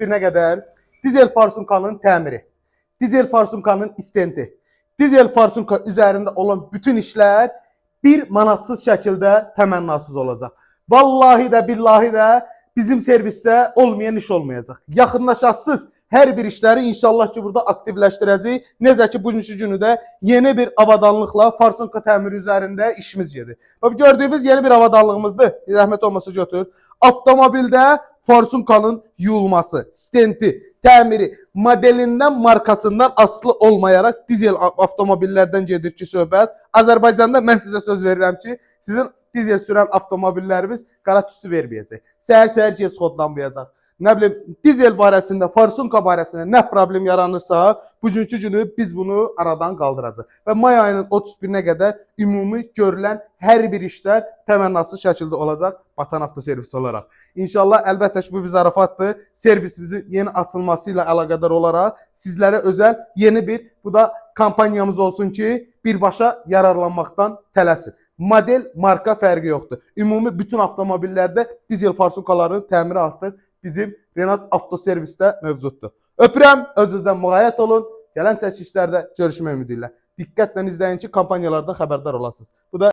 31-nə qədər dizel farsunkanın təmiri, dizel farsunkanın istenti, dizel farsunka üzərində olan bütün işlər bir manatsız şəkildə təmənnasız olacaq. Vallahi də, billahi də bizim servisdə olmayan iş olmayacaq. Yaxınlaşasız hər bir işləri inşallah ki burada aktivləşdirəcəyik. Necə ki bugünkü günü də yeni bir avadanlıqla farsunka təmiri üzərində işimiz gedir. Və gördüyünüz yeni bir avadanlığımızdır. Zəhmət olmasa götür. Avtomobildə farsunkanın yuyulması, stenti, təmiri, modelindən, markasından asılı olmayaraq dizel avtomobillərdən gedir ki söhbət. Azərbaycanda mən sizə söz verirəm ki, sizin dizel sürən avtomobillərimiz qara tüstü verməyəcək. Səhər-səhər gec xodlanmayacaq. Nə bilim, dizel barəsində, farsunka barəsində nə problem yaranırsa, bugünkü günü biz bunu aradan qaldıracaq. Və may ayının 31-nə qədər ümumi görülən hər bir işlər təmənnasız şəkildə olacaq Batan Avtoservis olaraq. İnşallah, əlbəttə ki, bu bir zarafatdır. Servisimizin yeni açılması ilə əlaqədar olaraq sizlərə özəl yeni bir, bu da kampanyamız olsun ki, birbaşa yararlanmaqdan tələsin. Model, marka fərqi yoxdur. Ümumi bütün avtomobillərdə dizel farsunkaların təmiri artıq bizim Renat Avtoservisdə mövcuddur. Öpürəm, özünüzdən müğayət olun. Gələn çəkilişlərdə görüşmək ümidi ilə. Diqqətlə izləyin ki, kampanyalardan xəbərdar olasınız. Bu da